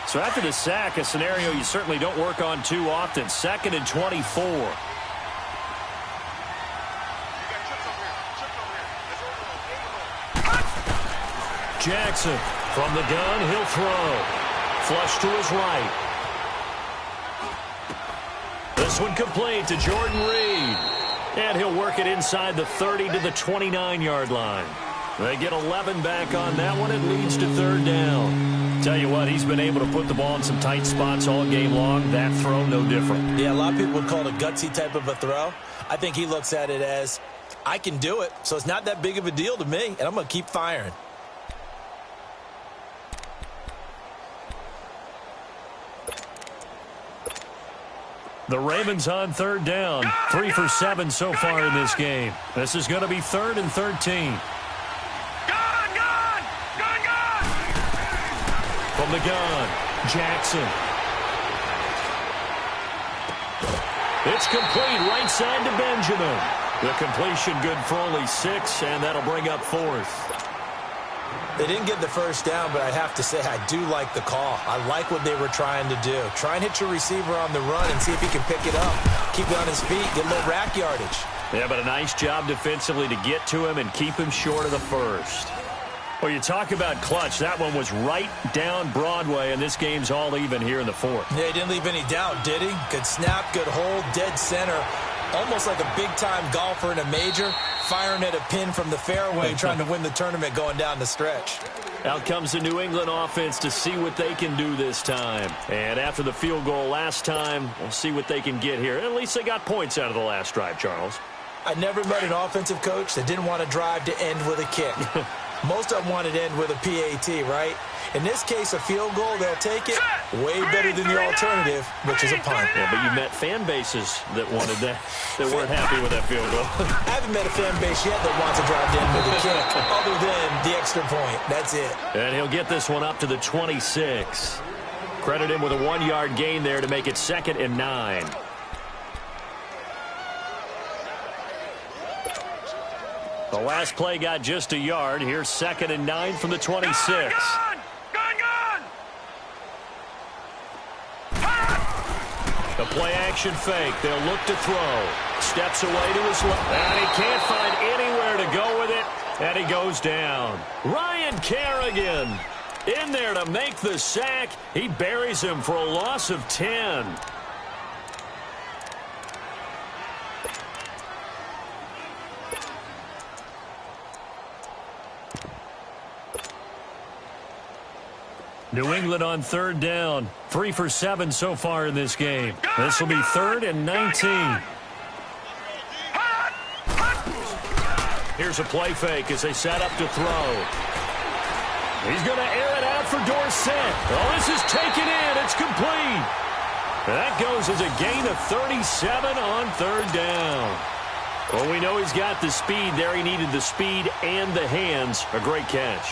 So after the sack, a scenario you certainly don't work on too often. 2nd and 24. Jackson from the gun, he'll throw. Flush to his right. This one complete to Jordan Reed. And he'll work it inside the 30 to the 29-yard line. They get 11 back on that one. It leads to 3rd down. Tell you what, he's been able to put the ball in some tight spots all game long. That throw, no different. Yeah, a lot of people would call it a gutsy type of a throw. I think he looks at it as, I can do it, so it's not that big of a deal to me, and I'm going to keep firing. The Ravens on 3rd down. 3 for 7 so far in this game. This is going to be 3rd and 13. Gone! From the gun, Jackson. It's complete right side to Benjamin. The completion good for only 6, and that'll bring up 4th. They didn't get the first down, but I have to say I do like the call. I like what they were trying to do. Try and hit your receiver on the run and see if he can pick it up. Keep it on his feet, get a little rack yardage. Yeah, but a nice job defensively to get to him and keep him short of the first. Well, you talk about clutch. That one was right down Broadway, and this game's all even here in the 4th. Yeah, he didn't leave any doubt, did he? Good snap, good hold, dead center. Almost like a big-time golfer in a major, firing at a pin from the fairway, trying to win the tournament going down the stretch. Out comes the New England offense to see what they can do this time. And after the field goal last time, we'll see what they can get here. At least they got points out of the last drive, Charles. I never met an offensive coach that didn't want to drive to end with a kick. Most of them wanted to end with a PAT, right? In this case, a field goal, they'll take it. Way better than the alternative, which is a punt. Yeah, but you met fan bases that wanted that weren't happy with that field goal. I haven't met a fan base yet that wants to drive to end with a kick, other than the extra point. That's it. And he'll get this one up to the 26. Credit him with a 1-yard gain there to make it 2nd and 9. The last play got just a yard. Here's 2nd and 9 from the 26. The play action fake. They'll look to throw. Steps away to his left. And he can't find anywhere to go with it. And he goes down. Ryan Kerrigan in there to make the sack. He buries him for a loss of 10. New England on 3rd down. 3 for 7 so far in this game. This will be 3rd and 19. Here's a play fake as they set up to throw. He's going to air it out for Dorsett. Oh, this is taken in. It's complete. That goes as a gain of 37 on third down. Well, we know he's got the speed there. He needed the speed and the hands. A great catch.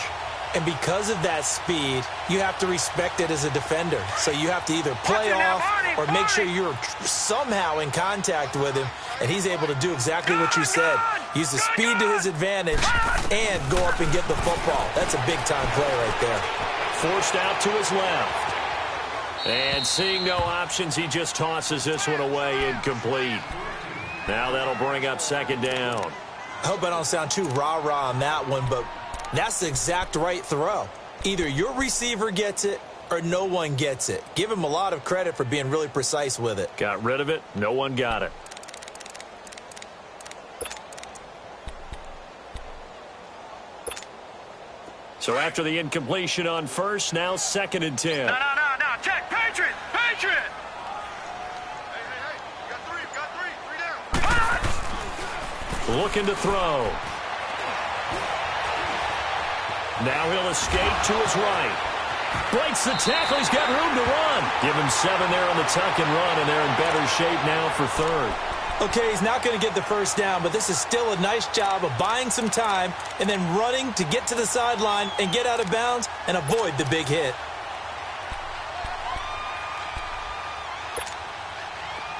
And because of that speed, you have to respect it as a defender. So you have to either play off or make sure you're somehow in contact with him. And he's able to do exactly what you said. Use the speed to his advantage and go up and get the football. That's a big-time play right there. Forced out to his left. And seeing no options, he just tosses this one away, incomplete. Now that'll bring up second down. I hope I don't sound too rah-rah on that one, but that's the exact right throw. Either your receiver gets it or no one gets it. Give him a lot of credit for being really precise with it. Got rid of it. No one got it. So after the incompletion on first, now 2nd and 10. No. Check. Patriots. Hey. Got three down. Looking to throw. Now he'll escape to his right. Breaks the tackle. He's got room to run. Give him 7 there on the tuck and run, and they're in better shape now for third. Okay, he's not going to get the first down, but this is still a nice job of buying some time and then running to get to the sideline and get out of bounds and avoid the big hit.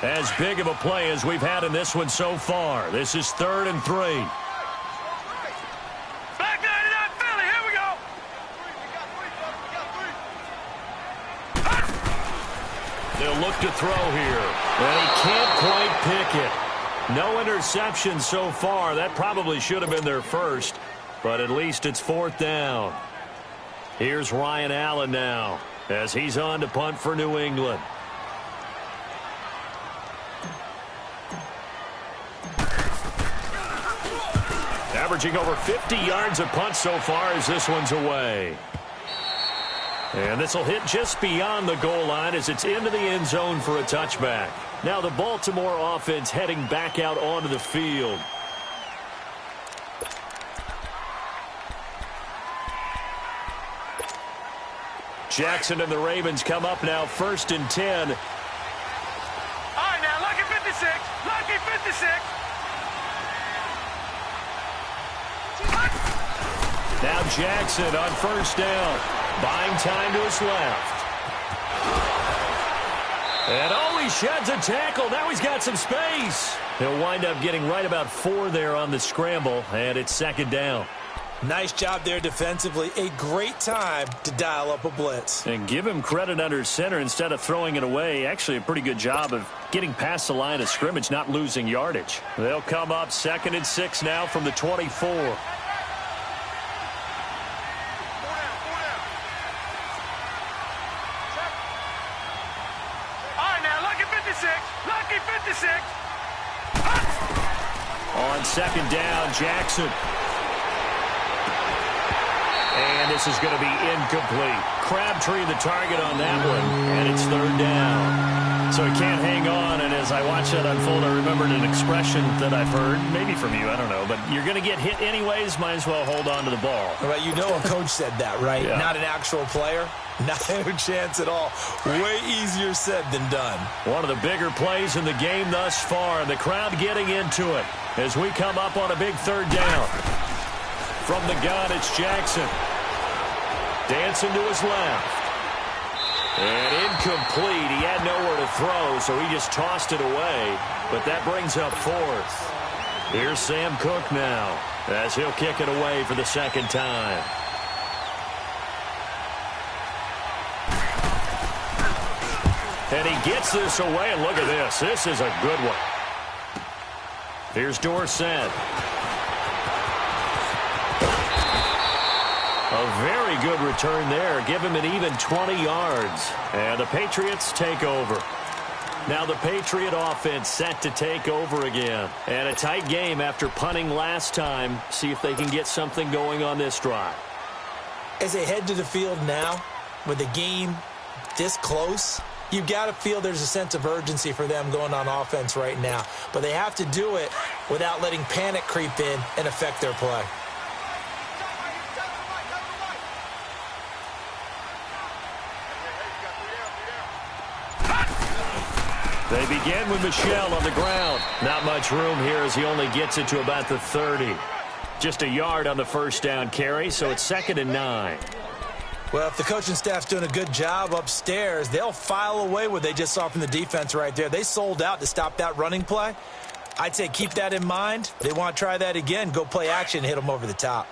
As big of a play as we've had in this one so far. This is 3rd and 3. Back 99, Philly. Here we go. They'll look to throw here. And he can't quite pick it. No interception so far. That probably should have been their first. But at least it's 4th down. Here's Ryan Allen now as he's on to punt for New England. Averaging over 50 yards a punt so far as this one's away. And this will hit just beyond the goal line as it's into the end zone for a touchback. Now the Baltimore offense heading back out onto the field. Jackson and the Ravens come up now 1st and 10. All right, now, lucky 56. Lucky 56. Now Jackson on 1st down. Buying time to his left. And he sheds a tackle. Now he's got some space. He'll wind up getting right about 4 there on the scramble, and it's 2nd down. Nice job there defensively. A great time to dial up a blitz. And give him credit under center instead of throwing it away. Actually a pretty good job of getting past the line of scrimmage, not losing yardage. They'll come up 2nd and 6 now from the 24. Lucky 56. On 2nd down, Jackson. And this is going to be incomplete. Crabtree the target on that one, and it's 3rd down. So he can't hang on, and as I watch that unfold, I remembered an expression that I've heard, maybe from you, I don't know, but you're going to get hit anyways, might as well hold on to the ball. Right, you know a coach said that, right? Yeah. Not an actual player. Not a chance at all. Way easier said than done. One of the bigger plays in the game thus far, and the crowd getting into it as we come up on a big 3rd down. From the gun, it's Jackson. Dancing to his left. And incomplete. He had nowhere to throw, so he just tossed it away. But that brings up 4th. Here's Sam Cook now as he'll kick it away for the 2nd time. And he gets this away, and look at this. This is a good one. Here's Dorsett. A very good return there. Give him an even 20 yards. And the Patriots take over. Now the Patriot offense set to take over again. And a tight game after punting last time. See if they can get something going on this drive. As they head to the field now, with the game this close, you've got to feel there's a sense of urgency for them going on offense right now. But they have to do it without letting panic creep in and affect their play. They begin with Michel on the ground. Not much room here as he only gets it to about the 30. Just a yard on the first down carry, so it's 2nd and 9. Well, if the coaching staff's doing a good job upstairs, they'll file away what they just saw from the defense right there. They sold out to stop that running play. I'd say keep that in mind. They want to try that again. Go play action, hit them over the top.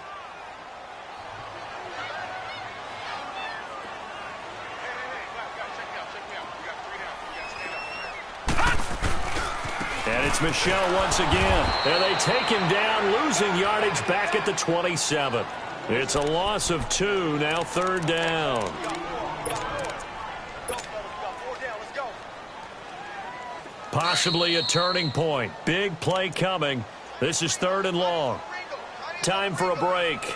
And it's Michel once again. And they take him down, losing yardage back at the 27. It's a loss of 2, now 3rd down. Possibly a turning point. Big play coming. This is 3rd and long. Time for a break.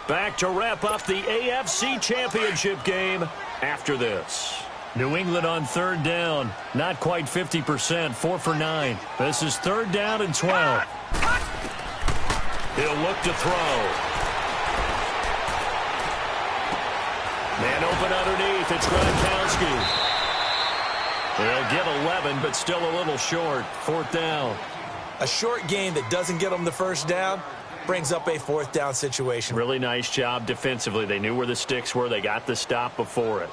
Back to wrap up the AFC Championship game after this. New England on 3rd down. Not quite 50%. 4 for 9. This is 3rd down and 12. He'll look to throw. Man open underneath. It's Gronkowski. They'll get 11, but still a little short. 4th down. A short gain that doesn't get them the first down brings up a 4th down situation. Really nice job defensively. They knew where the sticks were. They got the stop before it.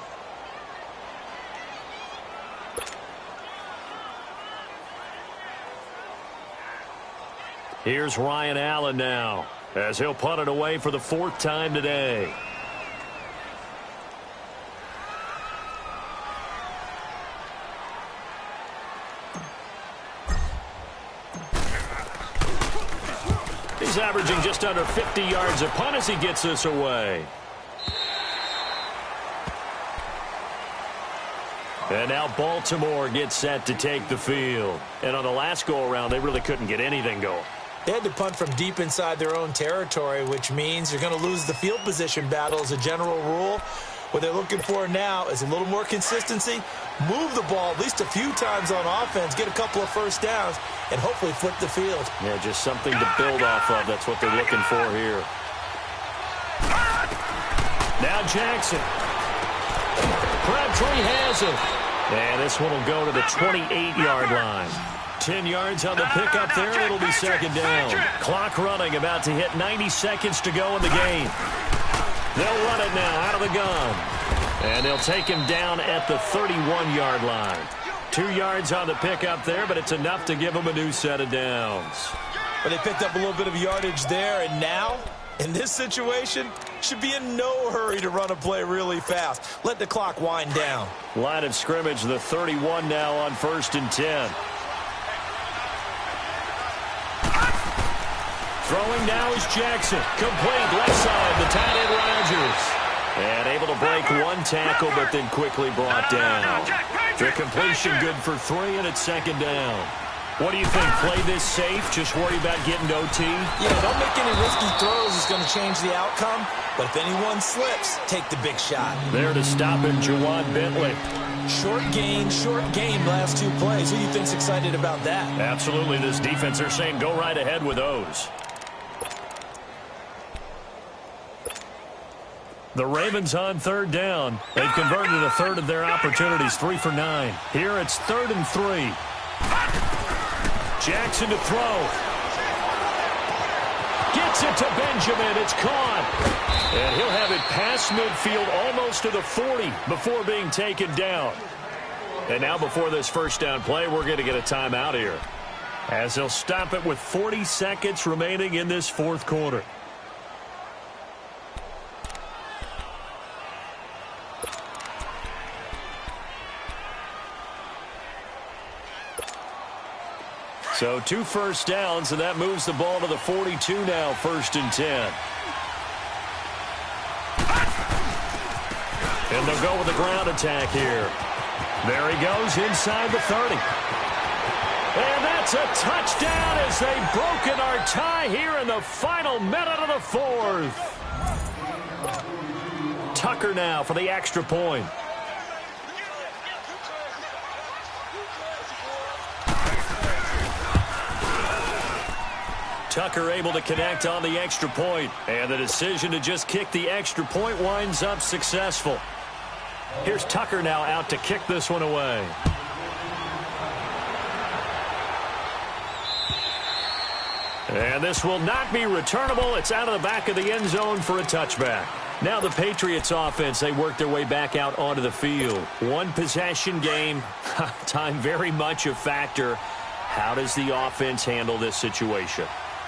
Here's Ryan Allen now, as he'll punt it away for the 4th time today. He's averaging just under 50 yards a punt as he gets this away. And now Baltimore gets set to take the field. And on the last go-around, they really couldn't get anything going. They had to punt from deep inside their own territory, which means you're going to lose the field position battle as a general rule. What they're looking for now is a little more consistency, move the ball at least a few times on offense, get a couple of first downs, and hopefully flip the field. Yeah, just something to build off of. That's what they're looking for here. Now Jackson. Crabtree has it. And this one will go to the 28-yard line. 10 yards on the pickup there, and it'll be 2nd down. Clock running, about to hit 90 seconds to go in the game. They'll run it now out of the gun. And they'll take him down at the 31-yard line. 2 yards on the pickup there, but it's enough to give him a new set of downs. But they picked up a little bit of yardage there, and now, in this situation, should be in no hurry to run a play really fast. Let the clock wind down. Line of scrimmage, the 31 now on 1st and 10. Throwing now is Jackson. Complete left side, the tight end Rodgers. And able to break one tackle, but then quickly brought down. The completion good for 3, and it's 2nd down. What do you think? Play this safe? Just worry about getting OT? Yeah, don't make any risky throws. It's going to change the outcome. But if anyone slips, take the big shot. There to stop it, Juwan Bentley. Short game, last 2 plays. Who do you think's excited about that? Absolutely. This defense, they're saying go right ahead with those. The Ravens on 3rd down. They've converted a third of their opportunities, 3 for 9. Here it's 3rd and 3. Jackson to throw. Gets it to Benjamin. It's caught. And he'll have it past midfield almost to the 40 before being taken down. And now before this first down play, we're going to get a timeout here, as they'll stop it with 40 seconds remaining in this 4th quarter. So 2 first downs, and that moves the ball to the 42 now, 1st and 10. And they'll go with the ground attack here. There he goes inside the 30. And that's a touchdown as they've broken our tie here in the final minute of the 4th. Tucker now for the extra point. Tucker able to connect on the extra point, and the decision to just kick the extra point winds up successful. Here's Tucker now out to kick this one away. And this will not be returnable. It's out of the back of the end zone for a touchback. Now the Patriots offense, they work their way back out onto the field. One possession game. Time very much a factor. How does the offense handle this situation?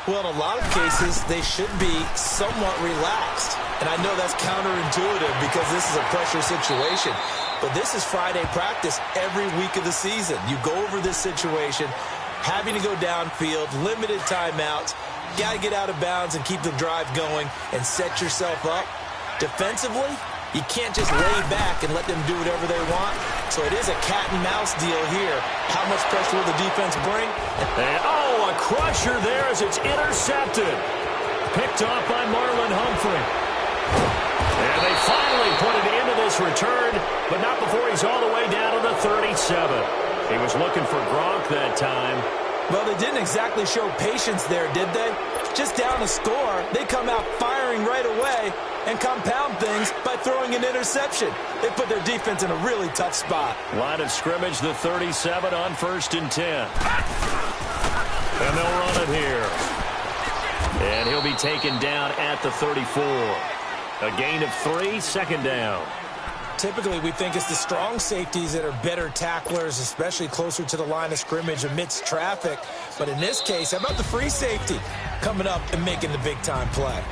Well, in a lot of cases, they should be somewhat relaxed. And I know that's counterintuitive because this is a pressure situation. But this is Friday practice every week of the season. You go over this situation, having to go downfield, limited timeouts, got to get out of bounds and keep the drive going and set yourself up. Defensively, you can't just lay back and let them do whatever they want. So it is a cat and mouse deal here. How much pressure will the defense bring? And, a crusher there as it's intercepted. Picked off by Marlon Humphrey. And they finally put it into this return, but not before he's all the way down to the 37. He was looking for Gronk that time. Well, they didn't exactly show patience there, did they? Just down a score, they come out firing right away and compound things by throwing an interception. They put their defense in a really tough spot. Line of scrimmage, the 37 on 1st and 10. And they'll run it here. And he'll be taken down at the 34. A gain of 3, second down. Typically, we think it's the strong safeties that are better tacklers, especially closer to the line of scrimmage amidst traffic. But in this case, how about the free safety coming up and making the big-time play?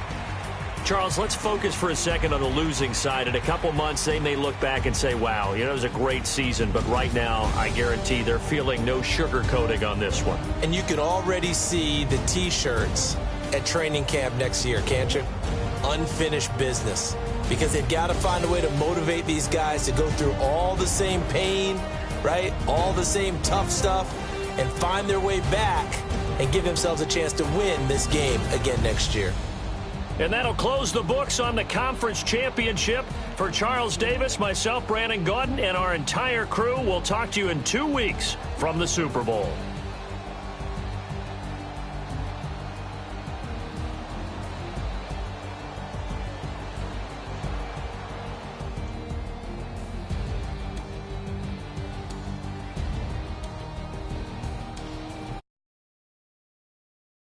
Charles, let's focus for a second on the losing side. In a couple months, they may look back and say, wow, it was a great season. But right now, I guarantee they're feeling no sugarcoating on this one. And you can already see the T-shirts at training camp next year, can't you? Unfinished business. Because they've got to find a way to motivate these guys to go through all the same pain, right? All the same tough stuff, and find their way back and give themselves a chance to win this game again next year. And that'll close the books on the conference championship. For Charles Davis, myself, Brandon Gaudin, and our entire crew, we'll talk to you in 2 weeks from the Super Bowl.